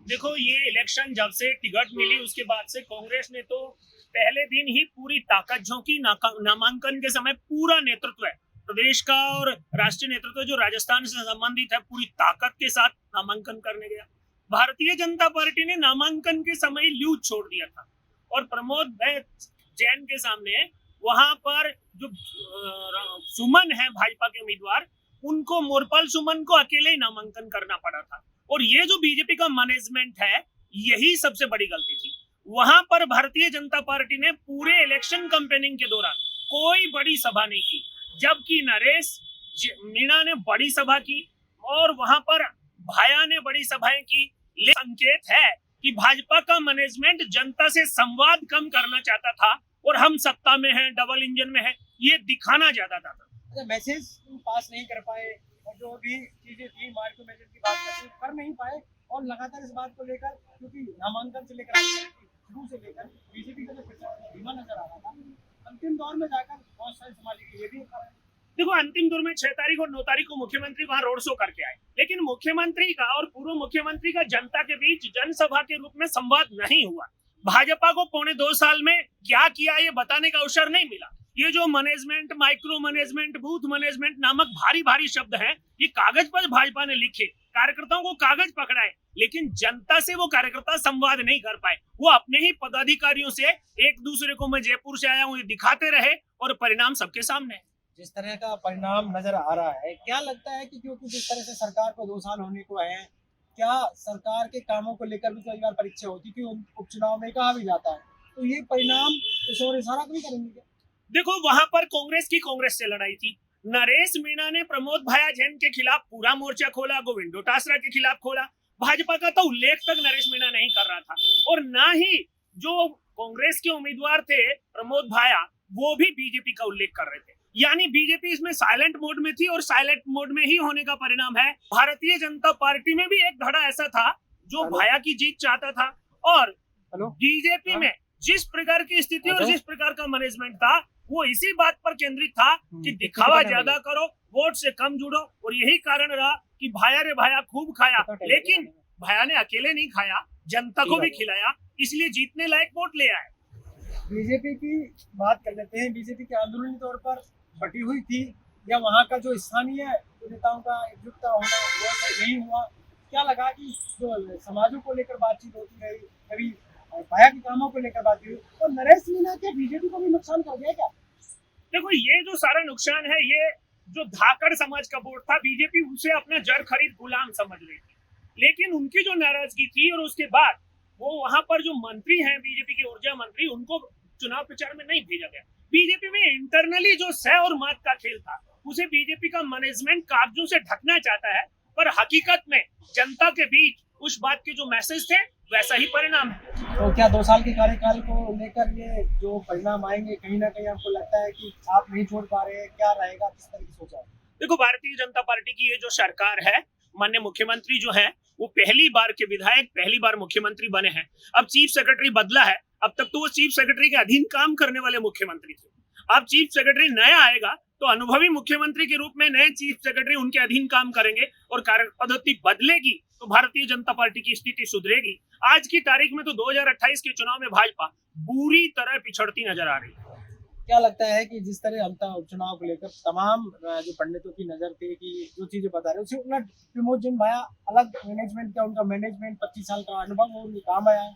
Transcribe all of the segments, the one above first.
देखो, ये इलेक्शन जब से टिकट मिली उसके बाद से कांग्रेस ने तो पहले दिन ही पूरी ताकत झोंकी। नामांकन के समय पूरा नेतृत्व है प्रदेश का और राष्ट्रीय नेतृत्व जो राजस्थान से संबंधित है पूरी ताकत के साथ नामांकन करने गया। भारतीय जनता पार्टी ने नामांकन के समय लूज छोड़ दिया था और प्रमोद जैन के सामने वहां पर जो सुमन है भाजपा के उम्मीदवार, उनको मोरपाल सुमन को अकेले ही नामांकन करना पड़ा था। और ये जो बीजेपी का मैनेजमेंट है, यही सबसे बड़ी गलती थी। वहां पर भारतीय जनता पार्टी ने पूरे इलेक्शन कैंपेनिंग के दौरान कोई बड़ी सभा नहीं की, जबकि नरेश मीणा ने बड़ी सभा की और वहां पर भाया ने बड़ी सभाएं की। संकेत है कि भाजपा का मैनेजमेंट जनता से संवाद कम करना चाहता था और हम सत्ता में हैं, डबल इंजन में हैं, ये दिखाना ज्यादा था। मैसेज पास नहीं कर पाए और जो भी चीजें थी मार्को मैसेज की बात कर नहीं पाए और लगातार इस बात को लेकर, क्योंकि नामांकन से लेकर शुरू से लेकर बीजेपी का जो प्रचार धीमा नजर आ रहा था, अंतिम दौर में जाकर बहुत सारी संभाली ये भी। देखो, अंतिम दौर में 6 तारीख और 9 तारीख को मुख्यमंत्री वहां रोड शो करके आए, लेकिन मुख्यमंत्री का और पूर्व मुख्यमंत्री का जनता के बीच जनसभा के रूप में संवाद नहीं हुआ। भाजपा को पौने 2 साल में क्या किया ये बताने का अवसर नहीं मिला। ये जो management, micro management, booth management नामक भारी भारी शब्द हैं, ये कागज पर भाजपा ने लिखे, कार्यकर्ताओं को कागज पकड़ाए, लेकिन जनता से वो कार्यकर्ता संवाद नहीं कर पाए। वो अपने ही पदाधिकारियों से एक दूसरे को मैं जयपुर से आया हूँ ये दिखाते रहे और परिणाम सबके सामने। जिस तरह का परिणाम नजर आ रहा है, क्या लगता है कि क्योंकि जिस तरह से सरकार को 2 साल होने को है, क्या सरकार के कामों को लेकर भी कई बार परीक्षा होती थी, उपचुनाव में कहा भी जाता है, तो ये परिणाम इस ओर इशारा नहीं करेंगे क्या? देखो, वहां पर कांग्रेस से लड़ाई थी। नरेश मीणा ने प्रमोद भाया जैन के खिलाफ पूरा मोर्चा खोला, गोविंद डोटासरा के खिलाफ खोला। भाजपा का तो उल्लेख तक नरेश मीणा नहीं कर रहा था और ना ही जो कांग्रेस के उम्मीदवार थे प्रमोद भाया, वो भी बीजेपी का उल्लेख कर रहे थे। यानी बीजेपी इसमें साइलेंट मोड में थी और साइलेंट मोड में ही होने का परिणाम है। भारतीय जनता पार्टी में भी एक धड़ा ऐसा था जो भाया की जीत चाहता था और बीजेपी में जिस प्रकार की स्थिति और जिस प्रकार का मैनेजमेंट था, वो इसी बात पर केंद्रित था कि दिखावा ज्यादा करो, वोट से कम जुड़ो। और यही कारण रहा कि भाया रे भाया खूब खाया, लेकिन भाया ने अकेले नहीं खाया, जनता को भी खिलाया, इसलिए जीतने लायक वोट ले आए। बीजेपी की बात कर लेते हैं। बीजेपी के अंदरूनी तौर पर बटी हुई थी या वहाँ का जो स्थानीय नेताओं का एकजुटता होना वो नहीं हुआ? क्या लगा कि जो समाजों को लेकर बातचीत होती रही, कभी भाया के कामों को लेकर बात हुई, तो नरेश मीणा के बीजेपी को भी नुकसान कर गया क्या? देखो, ये जो सारा नुकसान है, ये जो धाकड़ समाज का वोट था, बीजेपी उसे अपना जड़ खरीद गुलाम समझ रही थी, लेकिन उनकी जो नाराजगी थी और उसके बाद वो वहां पर जो मंत्री हैं बीजेपी के ऊर्जा मंत्री, उनको चुनाव प्रचार में नहीं भेजा गया। बीजेपी में इंटरनली जो सह और मात का खेल था, उसे बीजेपी का मैनेजमेंट कागजों से ढकना चाहता है, पर हकीकत में जनता के बीच उस बात के जो मैसेज थे वैसा ही परिणाम है। तो क्या 2 साल के कार्यकाल को लेकर ये जो परिणाम आएंगे, कहीं ना कहीं आपको लगता है कि आप नहीं छोड़ पा रहे हैं, क्या रहेगा, किस तरह की सोचा है? देखो, भारतीय जनता पार्टी की ये जो सरकार है, माननीय मुख्यमंत्री जो है वो पहली बार के विधायक पहली बार मुख्यमंत्री बने हैं। अब चीफ सेक्रेटरी बदला है, अब तक तो वो चीफ सेक्रेटरी के अधीन काम करने वाले मुख्यमंत्री थे। अब चीफ सेक्रेटरी नया आएगा तो अनुभवी मुख्यमंत्री के रूप में नए चीफ सेक्रेटरी उनके अधीन काम करेंगे और कार्य पद्धति बदलेगी तो भारतीय जनता पार्टी की स्थिति सुधरेगी। आज की तारीख में तो 2028 के चुनाव में भाजपा बुरी तरह पिछड़ती नजर आ रही है। क्या लगता है कि जिस तरह अंतर उपचुनाव को लेकर तमाम जो पंडितों की नजर थी कि जो चीजें बता रहे उसे उलट प्रमोद जैन भाया अलग मैनेजमेंट का, उनका मैनेजमेंट 25 साल का अनुभव वो काम आया है।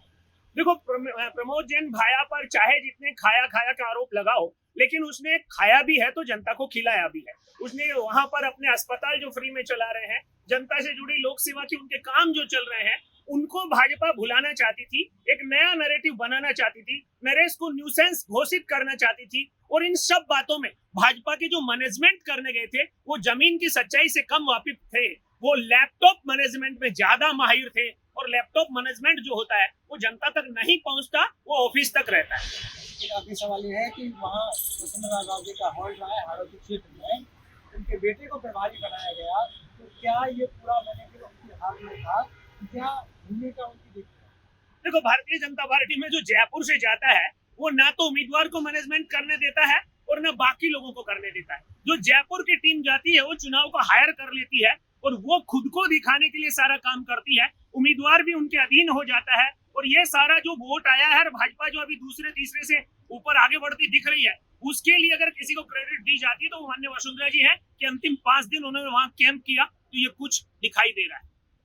देखो, प्रमोद जैन भाया पर चाहे जितने खाया खाया का आरोप लगाओ, लेकिन उसने खाया भी है तो जनता को खिलाया भी है। उसने वहां पर अपने अस्पताल जो फ्री में चला रहे हैं, जनता से जुड़ी लोक सेवा के उनके काम जो चल रहे हैं, उनको भाजपा भुलाना चाहती थी, एक नया नैरेटिव बनाना चाहती थी, नरेश को न्यूसेंस घोषित करना चाहती थी। और इन सब बातों में भाजपा के जो मैनेजमेंट करने गए थे, वो जमीन की सच्चाई से कम वाकिफ थे। वो लैपटॉप मैनेजमेंट में ज्यादा माहिर थे और लैपटॉप मैनेजमेंट जो होता है वो जनता तक नहीं पहुंचता, वो ऑफिस तक रहता है। अभी सवाल ये है कि वहाँ वसुंधरा राजे का हॉल रहा है हाड़ौती क्षेत्र में, उनके बेटे को प्रभारी बनाया गया, तो क्या ये पूरा मैनेजमेंट उनके हाथ में था? क्या भूमिका उनकी? देखो, भारतीय जनता पार्टी में जो जयपुर से जाता है वो ना तो उम्मीदवार को मैनेजमेंट करने देता है और ना बाकी लोगों को करने देता है। जो जयपुर की टीम जाती है वो चुनाव को हायर कर लेती है और वो खुद को दिखाने के लिए सारा काम करती है उम्मीदवार भी उनके अधीन हो जाता है। और ये सारा जो वोट आया है, भाजपा जो अभी दूसरे तीसरे से ऊपर आगे बढ़ती दिख रही है, उसके लिए अगर किसी को क्रेडिट दी जाती है तो वो माननीय वसुंधरा जी है कि अंतिम 5 दिन उन्होंने वहां कैंप किया, तो ये कुछ दिखाई दे रहा है।